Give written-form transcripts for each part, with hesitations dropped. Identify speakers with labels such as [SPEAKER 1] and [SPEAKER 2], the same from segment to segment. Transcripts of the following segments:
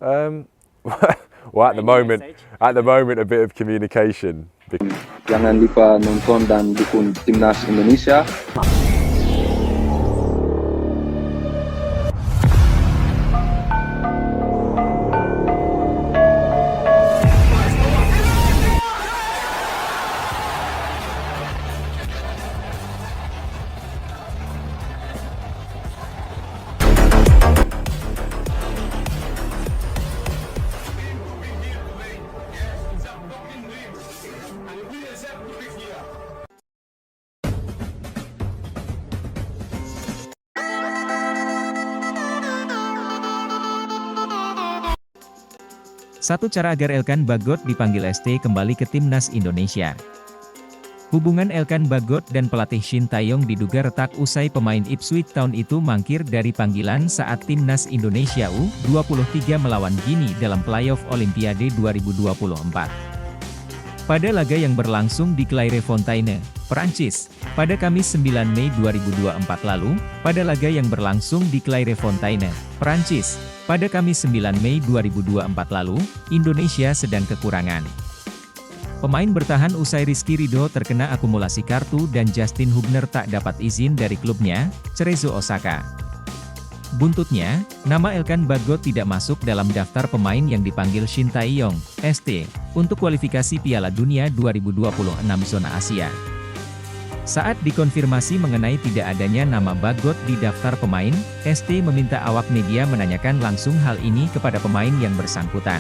[SPEAKER 1] Um, well, at the moment, a bit of communication.
[SPEAKER 2] Jangan lupa nonton dan dukung Timnas Indonesia.
[SPEAKER 3] Satu cara agar Elkan Bagot dipanggil ST kembali ke Timnas Indonesia. Hubungan Elkan Bagot dan pelatih Shin Tae-yong diduga retak usai pemain Ipswich Town itu mangkir dari panggilan saat Timnas Indonesia U23 melawan Gini dalam playoff Olimpiade 2024. Pada laga yang berlangsung di Clairefontaine, Perancis, pada Kamis 9 Mei 2024 lalu, pada laga yang berlangsung di Clairefontaine, Perancis, pada Kamis 9 Mei 2024 lalu, Indonesia sedang kekurangan pemain bertahan usai Rizky Ridho terkena akumulasi kartu dan Justin Hubner tak dapat izin dari klubnya, Cerezo Osaka. Buntutnya, nama Elkan Bagot tidak masuk dalam daftar pemain yang dipanggil Shin Tae-yong, ST, untuk kualifikasi Piala Dunia 2026 zona Asia. Saat dikonfirmasi mengenai tidak adanya nama Bagot di daftar pemain, ST meminta awak media menanyakan langsung hal ini kepada pemain yang bersangkutan.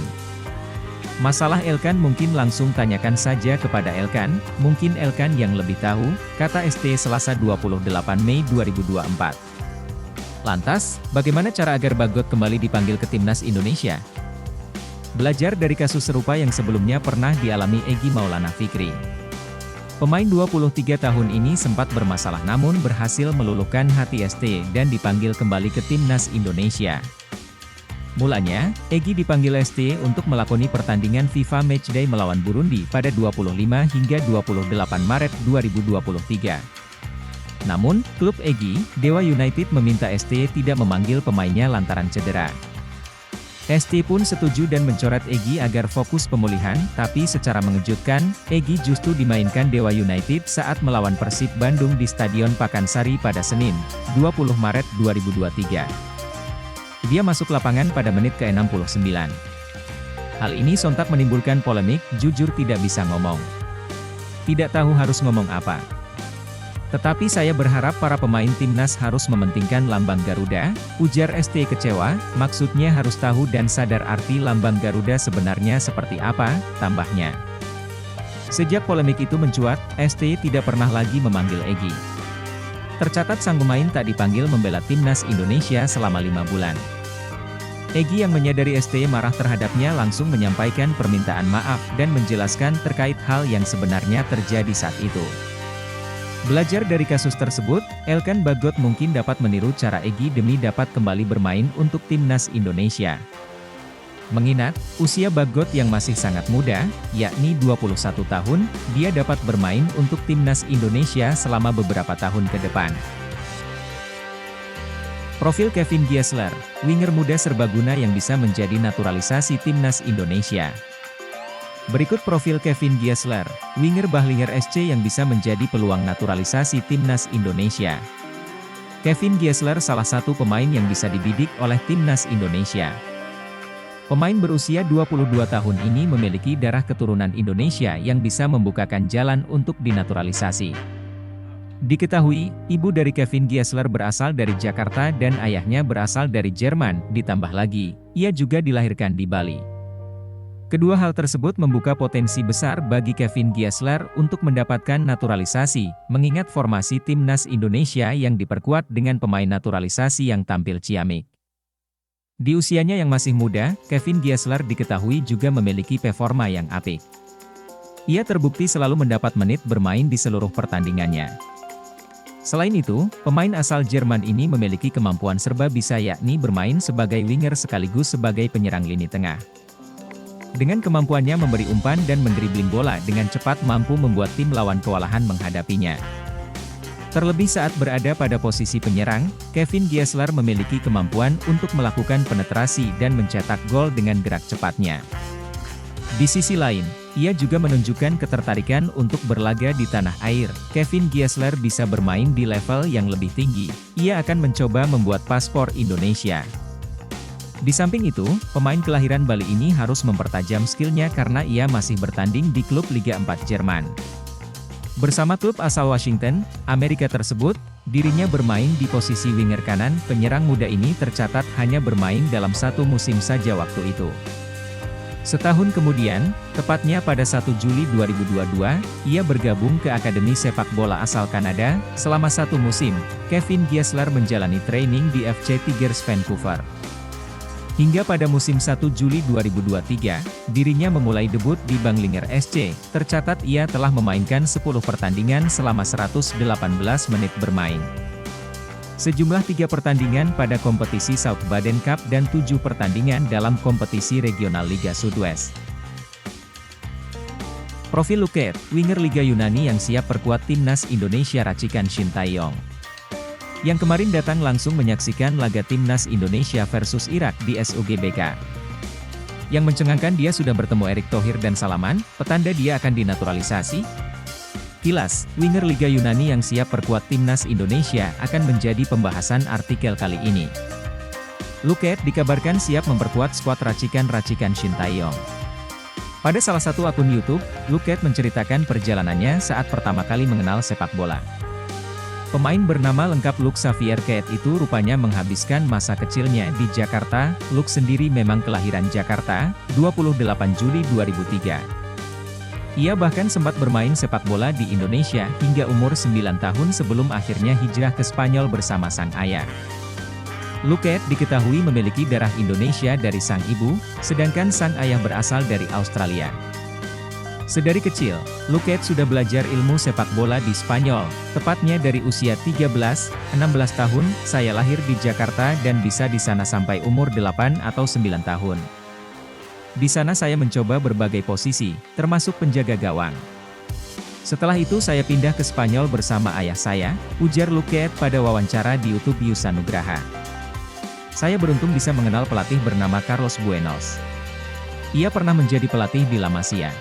[SPEAKER 3] Masalah Elkan mungkin langsung tanyakan saja kepada Elkan, mungkin Elkan yang lebih tahu, kata ST Selasa 28 Mei 2024. Lantas, bagaimana cara agar Bagot kembali dipanggil ke Timnas Indonesia? Belajar dari kasus serupa yang sebelumnya pernah dialami Egy Maulana Fikri. Pemain 23 tahun ini sempat bermasalah namun berhasil meluluhkan hati ST dan dipanggil kembali ke Timnas Indonesia. Mulanya, Egy dipanggil ST untuk melakoni pertandingan FIFA Matchday melawan Burundi pada 25 hingga 28 Maret 2023. Namun, klub Egy, Dewa United meminta ST tidak memanggil pemainnya lantaran cedera. ST pun setuju dan mencoret Egy agar fokus pemulihan, tapi secara mengejutkan, Egy justru dimainkan Dewa United saat melawan Persib Bandung di Stadion Pakansari pada Senin, 20 Maret 2023. Dia masuk lapangan pada menit ke-69. Hal ini sontak menimbulkan polemik, jujur tidak bisa ngomong. Tidak tahu harus ngomong apa. Tetapi saya berharap para pemain timnas harus mementingkan lambang Garuda, ujar ST kecewa, maksudnya harus tahu dan sadar arti lambang Garuda sebenarnya seperti apa, tambahnya. Sejak polemik itu mencuat, ST tidak pernah lagi memanggil Egy. Tercatat sang pemain tak dipanggil membela timnas Indonesia selama 5 bulan. Egy yang menyadari ST marah terhadapnya langsung menyampaikan permintaan maaf dan menjelaskan terkait hal yang sebenarnya terjadi saat itu. Belajar dari kasus tersebut, Elkan Bagot mungkin dapat meniru cara Egy demi dapat kembali bermain untuk timnas Indonesia. Mengingat, usia Bagot yang masih sangat muda, yakni 21 tahun, dia dapat bermain untuk timnas Indonesia selama beberapa tahun ke depan. Profil Kevin Giesler, winger muda serbaguna yang bisa menjadi naturalisasi timnas Indonesia. Berikut profil Kevin Giesler, winger Bahlinger SC yang bisa menjadi peluang naturalisasi timnas Indonesia. Kevin Giesler salah satu pemain yang bisa dibidik oleh timnas Indonesia. Pemain berusia 22 tahun ini memiliki darah keturunan Indonesia yang bisa membukakan jalan untuk dinaturalisasi. Diketahui, ibu dari Kevin Giesler berasal dari Jakarta dan ayahnya berasal dari Jerman, ditambah lagi, ia juga dilahirkan di Bali. Kedua hal tersebut membuka potensi besar bagi Kevin Giesler untuk mendapatkan naturalisasi, mengingat formasi timnas Indonesia yang diperkuat dengan pemain naturalisasi yang tampil ciamik. Di usianya yang masih muda, Kevin Giesler diketahui juga memiliki performa yang apik. Ia terbukti selalu mendapat menit bermain di seluruh pertandingannya. Selain itu, pemain asal Jerman ini memiliki kemampuan serba bisa yakni bermain sebagai winger sekaligus sebagai penyerang lini tengah. Dengan kemampuannya memberi umpan dan mendribling bola dengan cepat mampu membuat tim lawan kewalahan menghadapinya. Terlebih saat berada pada posisi penyerang, Kevin Giesler memiliki kemampuan untuk melakukan penetrasi dan mencetak gol dengan gerak cepatnya. Di sisi lain, ia juga menunjukkan ketertarikan untuk berlaga di tanah air. Kevin Giesler bisa bermain di level yang lebih tinggi. Ia akan mencoba membuat paspor Indonesia. Di samping itu, pemain kelahiran Bali ini harus mempertajam skillnya karena ia masih bertanding di klub Liga 4 Jerman. Bersama klub asal Washington, Amerika tersebut, dirinya bermain di posisi winger kanan. Penyerang muda ini tercatat hanya bermain dalam 1 musim saja waktu itu. Setahun kemudian, tepatnya pada 1 Juli 2022, ia bergabung ke Akademi Sepak Bola asal Kanada. Selama 1 musim, Kevin Giesler menjalani training di FC Tigers Vancouver. Hingga pada musim 1 Juli 2023, dirinya memulai debut di Banglinger SC. Tercatat ia telah memainkan 10 pertandingan selama 118 menit bermain. Sejumlah 3 pertandingan pada kompetisi South Baden Cup dan 7 pertandingan dalam kompetisi regional Liga Sudwest. Profil Luket, winger Liga Yunani yang siap perkuat timnas Indonesia racikan Shin Tae-yong, yang kemarin datang langsung menyaksikan laga timnas Indonesia versus Irak di SUGBK. Yang mencengangkan, dia sudah bertemu Erick Thohir dan Salaman, petanda dia akan dinaturalisasi. Kilas, winger Liga Yunani yang siap perkuat timnas Indonesia akan menjadi pembahasan artikel kali ini. Luket dikabarkan siap memperkuat skuad racikan Shin Tae-yong. Pada salah satu akun YouTube, Luket menceritakan perjalanannya saat pertama kali mengenal sepak bola. Pemain bernama lengkap Luke Xavier Keet itu rupanya menghabiskan masa kecilnya di Jakarta. Luke sendiri memang kelahiran Jakarta, 28 Juli 2003. Ia bahkan sempat bermain sepak bola di Indonesia hingga umur 9 tahun sebelum akhirnya hijrah ke Spanyol bersama sang ayah. Luke Keet diketahui memiliki darah Indonesia dari sang ibu, sedangkan sang ayah berasal dari Australia. Sedari kecil, Luke Keet sudah belajar ilmu sepak bola di Spanyol, tepatnya dari usia 13-16 tahun. Saya lahir di Jakarta dan bisa di sana sampai umur 8 atau 9 tahun. Di sana saya mencoba berbagai posisi, termasuk penjaga gawang. Setelah itu saya pindah ke Spanyol bersama ayah saya, ujar Luke Keet pada wawancara di YouTube Yusa Nugraha. Saya beruntung bisa mengenal pelatih bernama Carlos Buenos. Ia pernah menjadi pelatih di La Masia.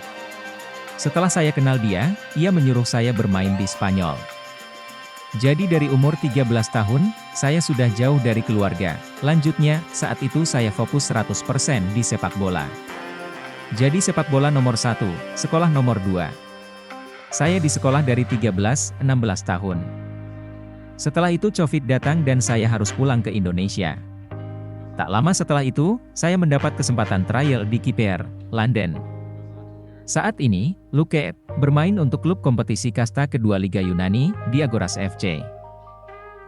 [SPEAKER 3] Setelah saya kenal dia, ia menyuruh saya bermain di Spanyol. Jadi dari umur 13 tahun, saya sudah jauh dari keluarga. Lanjutnya, saat itu saya fokus 100% di sepak bola. Jadi sepak bola nomor 1, sekolah nomor 2. Saya di sekolah dari 13-16 tahun. Setelah itu Covid datang dan saya harus pulang ke Indonesia. Tak lama setelah itu, saya mendapat kesempatan trial di KPR, London. Saat ini, Luke Keet bermain untuk klub kompetisi kasta kedua Liga Yunani, Diagoras FC.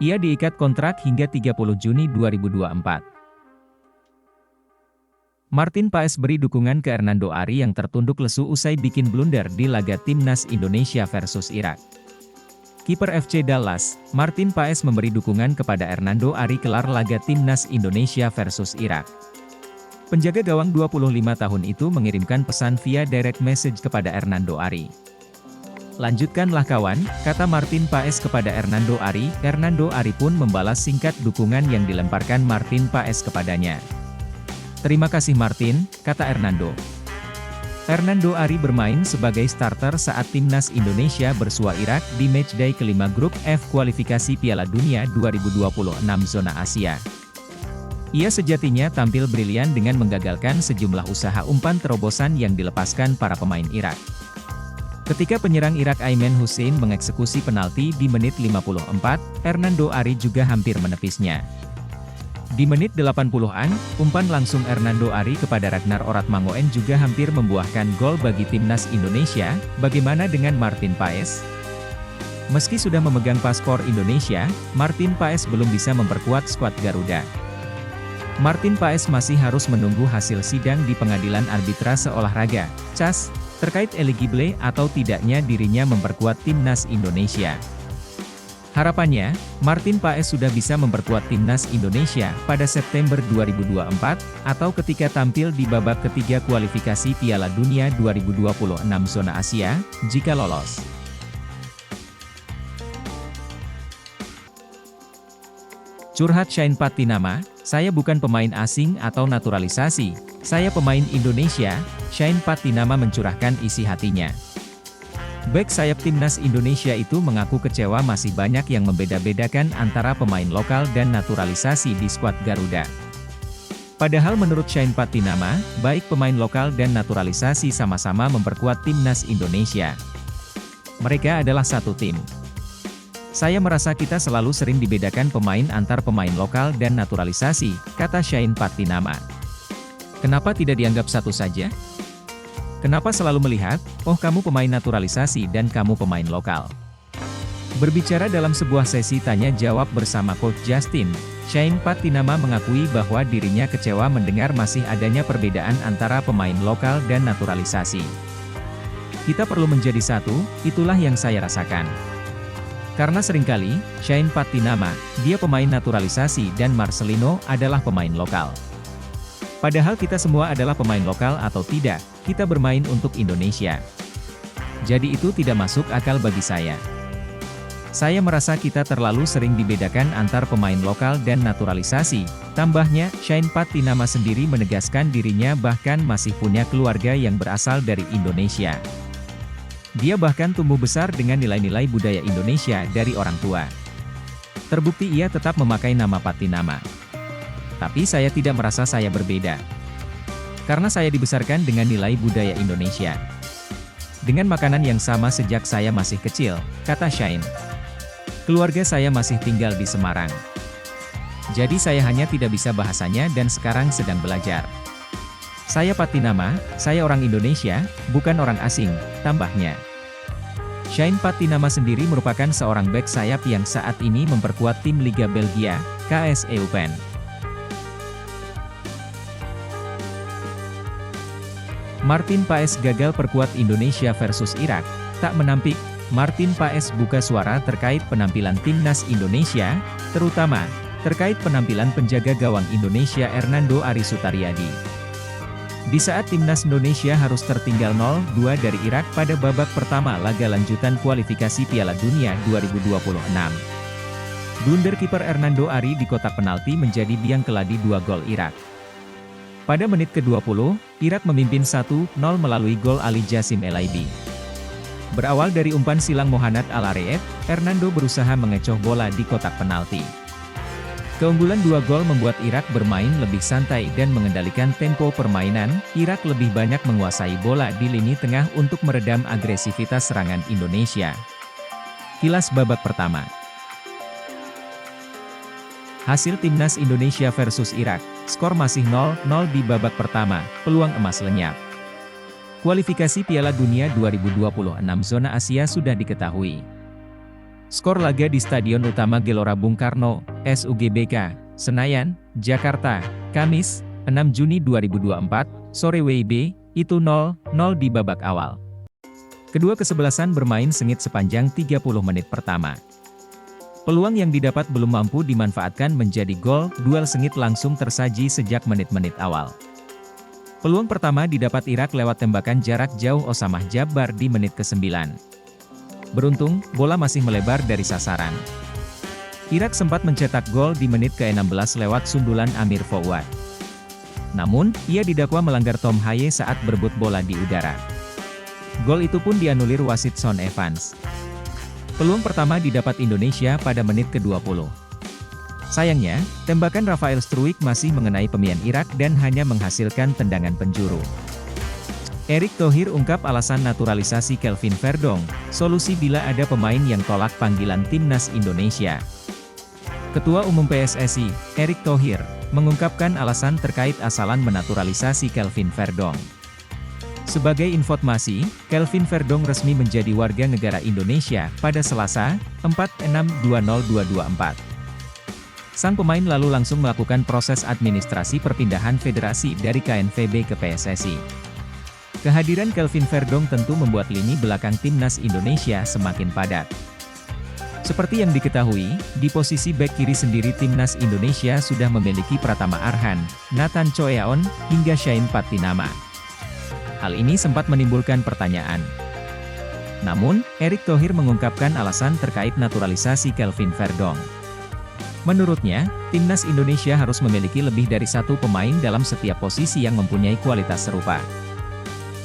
[SPEAKER 3] Ia diikat kontrak hingga 30 Juni 2024. Martin Paes beri dukungan ke Hernando Ari yang tertunduk lesu usai bikin blunder di laga timnas Indonesia versus Irak. Kiper FC Dallas, Martin Paes memberi dukungan kepada Hernando Ari kelar laga timnas Indonesia versus Irak. Penjaga gawang 25 tahun itu mengirimkan pesan via direct message kepada Hernando Ari. Lanjutkanlah kawan, kata Martin Paes kepada Hernando Ari. Hernando Ari pun membalas singkat dukungan yang dilemparkan Martin Paes kepadanya. Terima kasih Martin, kata Hernando. Hernando Ari bermain sebagai starter saat timnas Indonesia bersua Irak di matchday kelima grup F kualifikasi Piala Dunia 2026 zona Asia. Ia sejatinya tampil brilian dengan menggagalkan sejumlah usaha umpan terobosan yang dilepaskan para pemain Irak. Ketika penyerang Irak Ayman Hussein mengeksekusi penalti di menit 54, Hernando Ari juga hampir menepisnya. Di menit 80-an, umpan langsung Hernando Ari kepada Ragnar Oratmangoen juga hampir membuahkan gol bagi timnas Indonesia. Bagaimana dengan Martin Paes? Meski sudah memegang paspor Indonesia, Martin Paes belum bisa memperkuat skuad Garuda. Martin Paes masih harus menunggu hasil sidang di Pengadilan Arbitrase Olahraga, CAS, terkait eligible atau tidaknya dirinya memperkuat timnas Indonesia. Harapannya, Martin Paes sudah bisa memperkuat timnas Indonesia pada September 2024, atau ketika tampil di babak ketiga kualifikasi Piala Dunia 2026 zona Asia, jika lolos. Curhat Shane Patinama, saya bukan pemain asing atau naturalisasi, saya pemain Indonesia, Shane Patinama mencurahkan isi hatinya. Bek sayap timnas Indonesia itu mengaku kecewa masih banyak yang membeda-bedakan antara pemain lokal dan naturalisasi di skuad Garuda. Padahal menurut Shane Patinama, baik pemain lokal dan naturalisasi sama-sama memperkuat timnas Indonesia. Mereka adalah satu tim. Saya merasa kita selalu sering dibedakan pemain antar pemain lokal dan naturalisasi, kata Shane Patinama. Kenapa tidak dianggap satu saja? Kenapa selalu melihat, oh kamu pemain naturalisasi dan kamu pemain lokal? Berbicara dalam sebuah sesi tanya-jawab bersama Coach Justin, Shane Patinama mengakui bahwa dirinya kecewa mendengar masih adanya perbedaan antara pemain lokal dan naturalisasi. Kita perlu menjadi satu, itulah yang saya rasakan. Karena seringkali, Shane Patinama, dia pemain naturalisasi dan Marcelino adalah pemain lokal. Padahal kita semua adalah pemain lokal atau tidak, kita bermain untuk Indonesia. Jadi itu tidak masuk akal bagi saya. Saya merasa kita terlalu sering dibedakan antar pemain lokal dan naturalisasi, tambahnya, Shane Patinama sendiri menegaskan dirinya bahkan masih punya keluarga yang berasal dari Indonesia. Dia bahkan tumbuh besar dengan nilai-nilai budaya Indonesia dari orang tua. Terbukti ia tetap memakai nama Patinama. Tapi saya tidak merasa saya berbeda. Karena saya dibesarkan dengan nilai budaya Indonesia. Dengan makanan yang sama sejak saya masih kecil, kata Shane. Keluarga saya masih tinggal di Semarang. Jadi saya hanya tidak bisa bahasanya dan sekarang sedang belajar. Saya Patinama, saya orang Indonesia, bukan orang asing, tambahnya. Shane Patinama sendiri merupakan seorang bek sayap yang saat ini memperkuat tim Liga Belgia, KS Eupen. Martin Paes gagal perkuat Indonesia versus Irak, tak menampik. Martin Paes buka suara terkait penampilan timnas Indonesia, terutama terkait penampilan penjaga gawang Indonesia Hernando Ari Sutariadi. Di saat timnas Indonesia harus tertinggal 0-2 dari Irak pada babak pertama laga lanjutan kualifikasi Piala Dunia 2026. Blunder kiper Hernando Ari di kotak penalti menjadi biang keladi 2 gol Irak. Pada menit ke-20, Irak memimpin 1-0 melalui gol Ali Jassim Elaibi. Berawal dari umpan silang Mohanad Al-Arayet, Hernando berusaha mengecoh bola di kotak penalti. Keunggulan 2 gol membuat Irak bermain lebih santai dan mengendalikan tempo permainan. Irak lebih banyak menguasai bola di lini tengah untuk meredam agresivitas serangan Indonesia. Kilas babak pertama. Hasil timnas Indonesia versus Irak, skor masih 0-0 di babak pertama, peluang emas lenyap. Kualifikasi Piala Dunia 2026 zona Asia sudah diketahui. Skor laga di Stadion Utama Gelora Bung Karno, SUGBK, Senayan, Jakarta, Kamis, 6 Juni 2024, sore WIB, itu 0-0 di babak awal. Kedua kesebelasan bermain sengit sepanjang 30 menit pertama. Peluang yang didapat belum mampu dimanfaatkan menjadi gol, duel sengit langsung tersaji sejak menit-menit awal. Peluang pertama didapat Irak lewat tembakan jarak jauh Osamah Jabbar di menit ke-9. Beruntung, bola masih melebar dari sasaran. Irak sempat mencetak gol di menit ke-16 lewat sundulan Amir Fouad. Namun, ia didakwa melanggar Tom Haye saat berebut bola di udara. Gol itu pun dianulir wasit Son Evans. Peluang pertama didapat Indonesia pada menit ke-20. Sayangnya, tembakan Rafael Struijk masih mengenai pemain Irak dan hanya menghasilkan tendangan penjuru. Erick Thohir ungkap alasan naturalisasi Kelvin Verdong, solusi bila ada pemain yang tolak panggilan timnas Indonesia. Ketua Umum PSSI, Erick Thohir, mengungkapkan alasan terkait asalan menaturalisasi Kelvin Verdong. Sebagai informasi, Kelvin Verdong resmi menjadi warga negara Indonesia pada Selasa, 4/6/2024. Sang pemain lalu langsung melakukan proses administrasi perpindahan federasi dari KNVB ke PSSI. Kehadiran Kelvin Verdong tentu membuat lini belakang timnas Indonesia semakin padat. Seperti yang diketahui, di posisi bek kiri sendiri timnas Indonesia sudah memiliki Pratama Arhan, Nathan Choeaon, hingga Shane Patinama. Hal ini sempat menimbulkan pertanyaan. Namun, Erick Thohir mengungkapkan alasan terkait naturalisasi Kelvin Verdong. Menurutnya, timnas Indonesia harus memiliki lebih dari satu pemain dalam setiap posisi yang mempunyai kualitas serupa.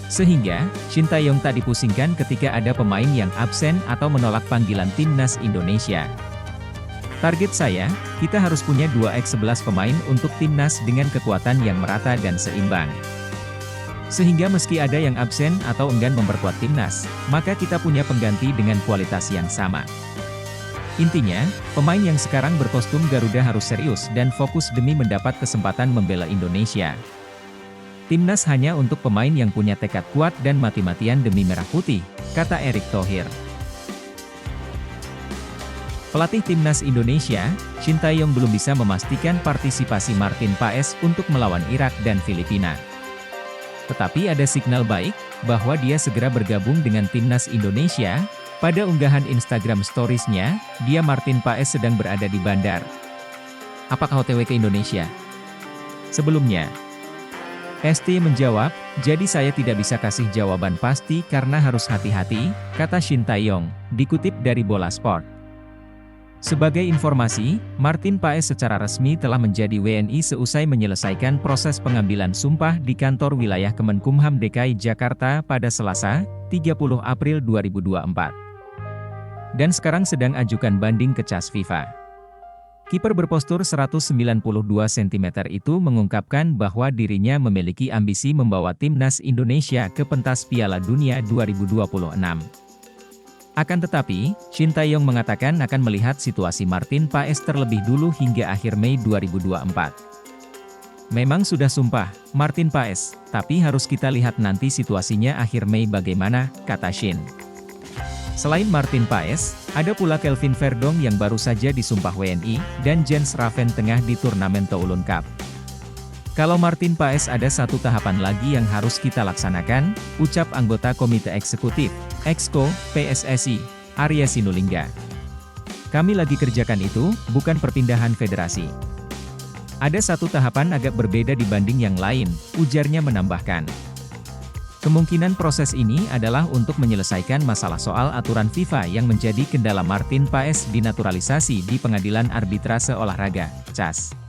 [SPEAKER 3] Sehingga, Shin Tae-yong tak dipusingkan ketika ada pemain yang absen atau menolak panggilan timnas Indonesia. Target saya, kita harus punya 2x11 pemain untuk timnas dengan kekuatan yang merata dan seimbang. Sehingga meski ada yang absen atau enggan memperkuat timnas, maka kita punya pengganti dengan kualitas yang sama. Intinya, pemain yang sekarang berkostum Garuda harus serius dan fokus demi mendapat kesempatan membela Indonesia. Timnas hanya untuk pemain yang punya tekad kuat dan mati-matian demi merah putih, kata Erick Thohir. Pelatih timnas Indonesia, Shin Tae-yong belum bisa memastikan partisipasi Martin Paes untuk melawan Irak dan Filipina. Tetapi ada signal baik, bahwa dia segera bergabung dengan timnas Indonesia. Pada unggahan Instagram Stories-nya, dia Martin Paes sedang berada di bandar. Apakah OTW ke Indonesia? Sebelumnya, ST menjawab, jadi saya tidak bisa kasih jawaban pasti karena harus hati-hati, kata Shin Tae-yong, dikutip dari Bola Sport. Sebagai informasi, Martin Paes secara resmi telah menjadi WNI seusai menyelesaikan proses pengambilan sumpah di kantor wilayah Kemenkumham DKI Jakarta pada Selasa, 30 April 2024. Dan sekarang sedang ajukan banding ke CAS FIFA. Kiper berpostur 192 cm itu mengungkapkan bahwa dirinya memiliki ambisi membawa timnas Indonesia ke pentas Piala Dunia 2026. Akan tetapi, Shin Tae-yong mengatakan akan melihat situasi Martin Paes terlebih dulu hingga akhir Mei 2024. Memang sudah sumpah, Martin Paes, tapi harus kita lihat nanti situasinya akhir Mei bagaimana, kata Shin. Selain Martin Paes, ada pula Kelvin Verdong yang baru saja disumpah WNI, dan Jens Raven tengah di turnamen Toulon Cup. Kalau Martin Paes ada satu tahapan lagi yang harus kita laksanakan, ucap anggota Komite Eksekutif, Exco, PSSI, Arya Sinulinga. Kami lagi kerjakan itu, bukan perpindahan federasi. Ada satu tahapan agak berbeda dibanding yang lain, ujarnya menambahkan. Kemungkinan proses ini adalah untuk menyelesaikan masalah soal aturan FIFA yang menjadi kendala Martin Paes dinaturalisasi di Pengadilan Arbitrase Olahraga, CAS.